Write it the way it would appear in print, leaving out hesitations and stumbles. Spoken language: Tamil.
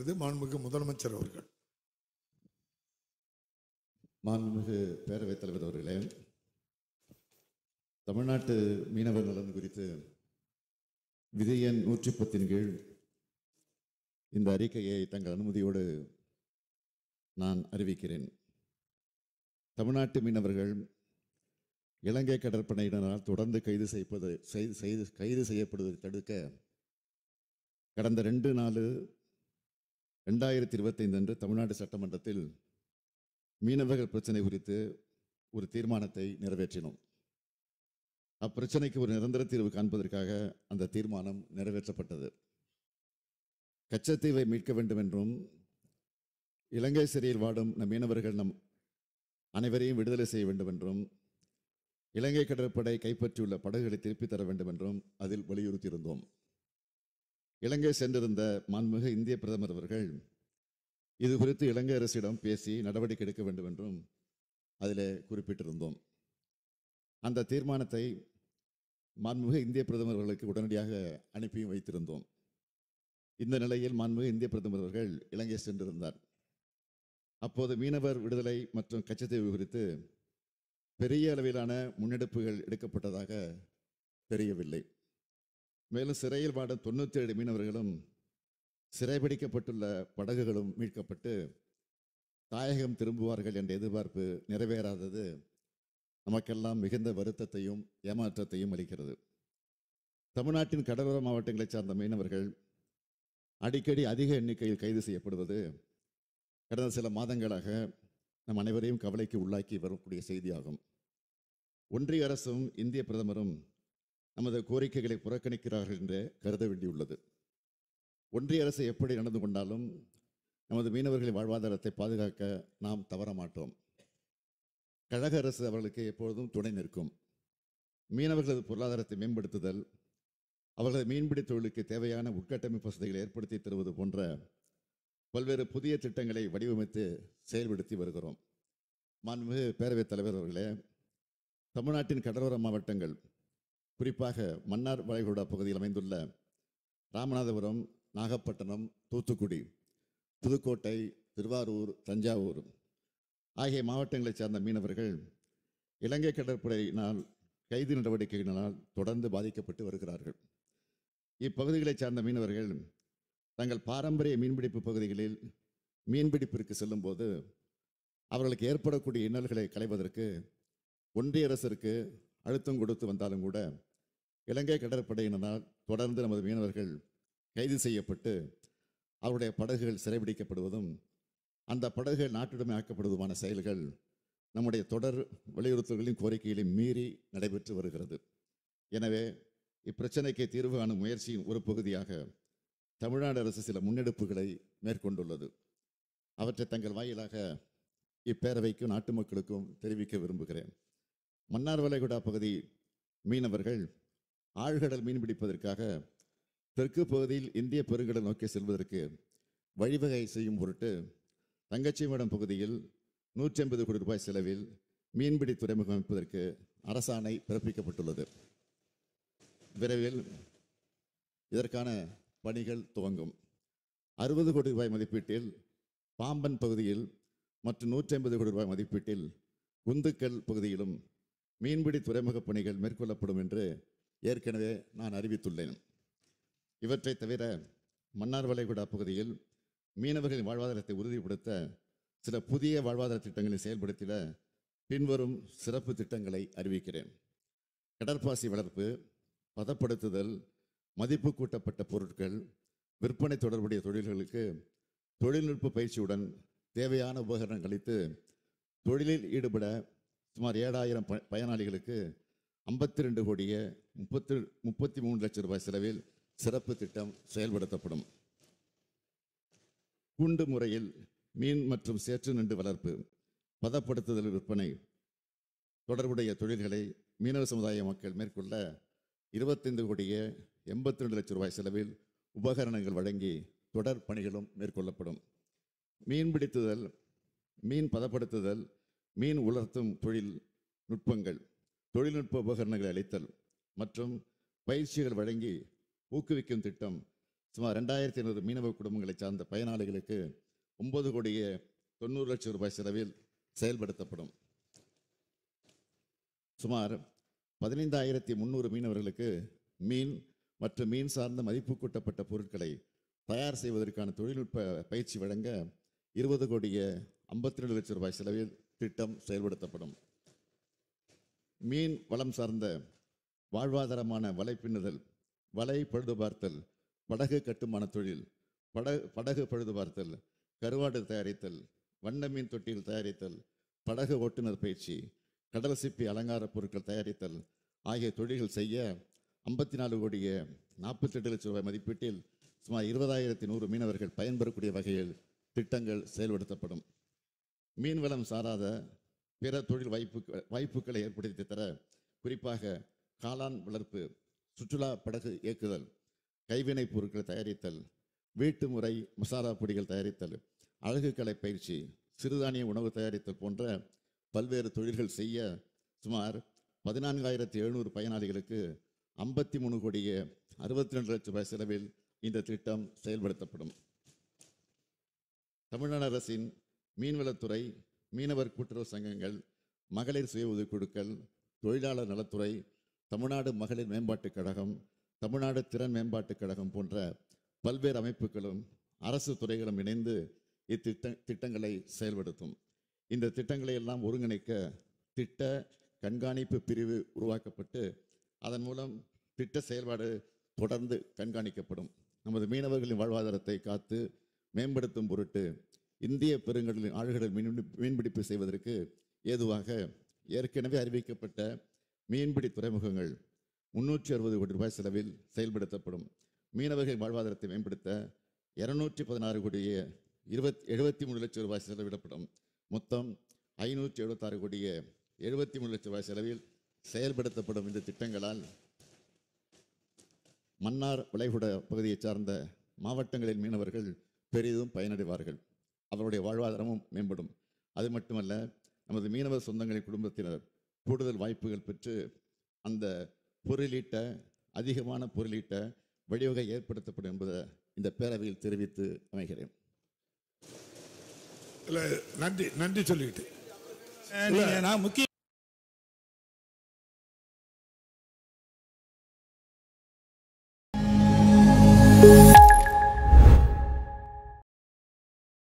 வருகிறது. மாண்புமிகு முதலமைச்சர் அவர்கள். மாண்புமிகு பேரவைத் தலைவர் அவர்களே, தமிழ்நாட்டு மீனவர் நலன் குறித்து விதி எண் 110 கீழ் இந்த அறிக்கையை தங்கள் அனுமதியோடு நான் அறிவிக்கிறேன். தமிழ்நாட்டு மீனவர்கள் இலங்கை கடற்படையினரால் தொடர்ந்து கைது செய்யப்படுவதை தடுக்க கடந்த 2/4/2025 அன்று தமிழ்நாடு சட்டமன்றத்தில் மீனவர்கள் பிரச்சனை குறித்து ஒரு தீர்மானத்தை நிறைவேற்றினோம். அப்பிரச்சனைக்கு ஒரு நிரந்தர தீர்வு காண்பதற்காக அந்த தீர்மானம் நிறைவேற்றப்பட்டது. கச்சத்தீவை மீட்க வேண்டும் என்றும் இலங்கை சிறையில் வாடும் நம் மீனவர்கள் நம் அனைவரையும் விடுதலை செய்ய வேண்டும் என்றும் இலங்கை கடற்படை கைப்பற்றியுள்ள படகுகளை திருப்பித் தர வேண்டும் என்றும் அதில் வலியுறுத்தியிருந்தோம். இலங்கை சென்றிருந்த மாண்புமிகு இந்திய பிரதமர் அவர்கள் இது குறித்து இலங்கை அரசிடம் பேசி நடவடிக்கை எடுக்க வேண்டும் என்றும் அதில் குறிப்பிட்டிருந்தோம். அந்த தீர்மானத்தை மாண்புமிகு இந்திய பிரதமர் அவர்களுக்கு உடனடியாக அனுப்பியும் வைத்திருந்தோம். இந்த நிலையில் மாண்புமிகு இந்திய பிரதமர் அவர்கள் இலங்கை சென்றிருந்தார். அப்போது மீனவர் விடுதலை மற்றும் கச்சத்தீவு குறித்து பெரிய அளவிலான முன்னெடுப்புகள் எடுக்கப்பட்டதாக தெரியவில்லை. மேலும் சிறையில் வாடும் 97 மீனவர்களும் சிறைபிடிக்கப்பட்டுள்ள படகுகளும் மீட்கப்பட்டு தாயகம் திரும்புவார்கள் என்ற எதிர்பார்ப்பு நிறைவேறாதது நமக்கெல்லாம் மிகுந்த வருத்தத்தையும் ஏமாற்றத்தையும் அளிக்கிறது. தமிழ்நாட்டின் கடலோர மாவட்டங்களைச் சார்ந்த மீனவர்கள் அடிக்கடி அதிக எண்ணிக்கையில் கைது செய்யப்படுவது கடந்த சில மாதங்களாக நம் அனைவரையும் கவலைக்கு உள்ளாக்கி வரக்கூடிய செய்தியாகும். ஒன்றிய அரசும் இந்திய பிரதமரும் நமது கோரிக்கைகளை புறக்கணிக்கிறார்கள் என்று கருத வேண்டியுள்ளது. ஒன்றிய அரசு எப்படி நடந்து கொண்டாலும் நமது மீனவர்களின் வாழ்வாதாரத்தை பாதுகாக்க நாம் தவற மாட்டோம். கழக அரசு அவர்களுக்கு எப்பொழுதும் துணை நிற்கும். மீனவர்களது பொருளாதாரத்தை மேம்படுத்துதல், அவர்களது மீன்பிடி தொழிலுக்கு தேவையான உட்கட்டமைப்பு வசதிகளை ஏற்படுத்தி தருவது போன்ற பல்வேறு புதிய திட்டங்களை வடிவமைத்து செயல்படுத்தி வருகிறோம். மாண்புமிகு பேரவைத் தலைவர் அவர்களே, தமிழ்நாட்டின் கடலோர மாவட்டங்கள், குறிப்பாக மன்னார் வளைகுடா பகுதியில் அமைந்துள்ள ராமநாதபுரம், நாகப்பட்டினம், தூத்துக்குடி, புதுக்கோட்டை, திருவாரூர், தஞ்சாவூர் ஆகிய மாவட்டங்களைச் சார்ந்த மீனவர்கள் இலங்கை கடற்படையினால் கைது நடவடிக்கைகளினால் தொடர்ந்து பாதிக்கப்பட்டு வருகிறார்கள். இப்பகுதிகளைச் சார்ந்த மீனவர்கள் தங்கள் பாரம்பரிய மீன்பிடிப்பு பகுதிகளில் மீன்பிடிப்பிற்கு செல்லும் போது அவர்களுக்கு ஏற்படக்கூடிய இன்னல்களை களைவதற்கு ஒன்றிய அரசிற்கு அழுத்தம் கொடுத்து வந்தாலும் கூட இலங்கை கடற்படையினரால் தொடர்ந்து நமது மீனவர்கள் கைது செய்யப்பட்டு அவருடைய படகுகள் சிறைபிடிக்கப்படுவதும் அந்த படகுகள் நாட்டுடைமை ஆக்கப்படுவதுமான செயல்கள் நம்முடைய தொடர் வலியுறுத்தல்களின் கோரிக்கைகளையும் மீறி நடைபெற்று வருகிறது. எனவே இப்பிரச்சனைக்கு தீர்வு காணும் முயற்சியின் ஒரு பகுதியாக தமிழ்நாடு அரசு சில முன்னெடுப்புகளை மேற்கொண்டுள்ளது. அவற்றை தங்கள் வாயிலாக இப்பேரவைக்கும் நாட்டு மக்களுக்கும் தெரிவிக்க விரும்புகிறேன். மன்னார் வளைகுடா பகுதி மீனவர்கள் ஆழ்கடல் மீன்பிடிப்பதற்காக தெற்கு பகுதியில் இந்திய பெருங்கடல் நோக்கி செல்வதற்கு வழிவகை செய்யும் பொருட்டு தங்கச்சிமடம் பகுதியில் 150 கோடி ரூபாய் செலவில் மீன்பிடி துறைமுகம் அமைப்பதற்கு அரசாணை பிறப்பிக்கப்பட்டுள்ளது. விரைவில் இதற்கான பணிகள் துவங்கும். 60 கோடி ரூபாய் மதிப்பீட்டில் பாம்பன் பகுதியில் மற்றும் 150 கோடி ரூபாய் மதிப்பீட்டில் குந்துக்கல் பகுதியிலும் மீன்பிடி துறைமுக பணிகள் மேற்கொள்ளப்படும் என்று ஏற்கனவே நான் அறிவித்துள்ளேன். இவற்றை தவிர மன்னார் வளைகுடா பகுதியில் மீனவர்களின் வாழ்வாதாரத்தை உறுதிப்படுத்த சில புதிய வாழ்வாதார திட்டங்களை செயல்படுத்திட பின்வரும் சிறப்பு திட்டங்களை அறிவிக்கிறேன். கடற்பாசி வளர்ப்பு, பதப்படுத்துதல், மதிப்பு கூட்டப்பட்ட பொருட்கள் விற்பனை தொடர்புடைய தொழில்களுக்கு தொழில்நுட்ப பயிற்சியுடன் தேவையான உபகரணங்கள் அளித்து தொழிலில் ஈடுபட சுமார் 7000 பயனாளிகளுக்கு 52 கோடியே 33 லட்சம் ரூபாய் செலவில் சிறப்பு திட்டம் செயல்படுத்தப்படும். கூண்டு முறையில் மீன் மற்றும் சேற்று நண்டு வளர்ப்பு, பதப்படுத்துதல், விற்பனை தொடர்புடைய தொழில்களை மீனவ சமுதாய மக்கள் மேற்கொள்ள 25 கோடியே 82 லட்சம் ரூபாய் செலவில் உபகரணங்கள் வழங்கி தொடர் பணிகளும் மேற்கொள்ளப்படும். மீன்பிடித்துதல், மீன் பதப்படுத்துதல், மீன் உலர்த்தும் தொழில் நுட்பங்கள், தொழில்நுட்ப உபகரணங்களை அளித்தல் மற்றும் பயிற்சிகள் வழங்கி ஊக்குவிக்கும் திட்டம் சுமார் 2500 மீனவ குடும்பங்களை சார்ந்த பயனாளிகளுக்கு 9 கோடியே 90 லட்சம் ரூபாய் செலவில் செயல்படுத்தப்படும். சுமார் 15,300 மீனவர்களுக்கு மீன் மற்றும் மீன் சார்ந்த மதிப்பு கூட்டப்பட்ட பொருட்களை தயார் செய்வதற்கான தொழில்நுட்ப பயிற்சி வழங்க 20 கோடியே 52 லட்சம் ரூபாய் செலவில் திட்டம் செயல்படுத்தப்படும். மீன் வளம் சார்ந்த வாழ்வாதாரமான வலை பின்னுதல், வலை பழுது பார்த்தல், படகு கட்டுமான தொழில், படகு பழுது பார்த்தல், கருவாடு தயாரித்தல், வண்ண மீன் தொட்டியில் தயாரித்தல், படகு ஓட்டுநர் பயிற்சி, கடல் சிப்பி அலங்கார பொருட்கள் தயாரித்தல் ஆகிய தொழில்கள் செய்ய 54 கோடியே 48 லட்சம் ரூபாய் மதிப்பீட்டில் சுமார் 20,100 மீனவர்கள் பயன்பெறக்கூடிய வகையில் திட்டங்கள் செயல்படுத்தப்படும். மீன்வளம் சாராத பிற தொழில் வாய்ப்புகளை ஏற்படுத்தி தர குறிப்பாக காளான் வளர்ப்பு, சுற்றுலா படகு இயக்குதல், கைவினைப் பொருட்கள் தயாரித்தல், வீட்டு முறை மசாலா பொடிகள் தயாரித்தல், அழகுக்கலை பயிற்சி, சிறுதானிய உணவு தயாரித்தல் போன்ற பல்வேறு தொழில்கள் செய்ய சுமார் 14,700 பயனாளிகளுக்கு 53 கோடியே 62 லட்சம் ரூபாய் செலவில் இந்த திட்டம் செயல்படுத்தப்படும். தமிழ்நாடு அரசின் மீன்வளத்துறை, மீனவர் கூட்டுறவு சங்கங்கள், மகளிர் சுய உதவிக்குழுக்கள், தொழிலாளர் நலத்துறை, தமிழ்நாடு மகளிர் மேம்பாட்டுக் கழகம், தமிழ்நாடு திறன் மேம்பாட்டுக் கழகம் போன்ற பல்வேறு அமைப்புகளும் அரசு துறைகளும் இணைந்து திட்டங்களை செயல்படுத்தும். இந்த திட்டங்களை எல்லாம் ஒருங்கிணைக்க திட்ட கண்காணிப்பு பிரிவு உருவாக்கப்பட்டு அதன் மூலம் திட்ட செயல்பாடு தொடர்ந்து கண்காணிக்கப்படும். நமது மீனவர்களின் வாழ்வாதாரத்தை காத்து மேம்படுத்தும் பொருட்டு இந்திய பெருங்கடலின் ஆழ்கடல் மீன்பிடிப்பு செய்வதற்கு ஏதுவாக ஏற்கனவே அறிவிக்கப்பட்ட மீன்பிடி துறைமுகங்கள் 360 கோடி ரூபாய் செலவில் செயல்படுத்தப்படும். மீனவர்களின் வாழ்வாதாரத்தை மேம்படுத்த 216 கோடியே 73 லட்சம் ரூபாய் செலவிடப்படும். மொத்தம் 576 கோடியே 73 லட்சம் ரூபாய் செலவில் செயல்படுத்தப்படும். இந்த திட்டங்களால் மன்னார் வளைகுடா பகுதியை சார்ந்த மாவட்டங்களின் மீனவர்கள் பெரிதும் பயனடைவார்கள். அவருடைய வாழ்வாதாரமும் மேம்படும். அது மட்டுமல்ல, நமது மீனவர் சொந்தங்களின் குடும்பத்தினர் கூடுதல் வாய்ப்புகள் பெற்று அந்த அதிகமான பொருளீட்ட வழிவகை ஏற்படுத்தப்படும் என்பதை இந்த பேரவையில் தெரிவித்து அமைகிறேன். நன்றி சொல்லிக்கிட்டு நான் முக்கிய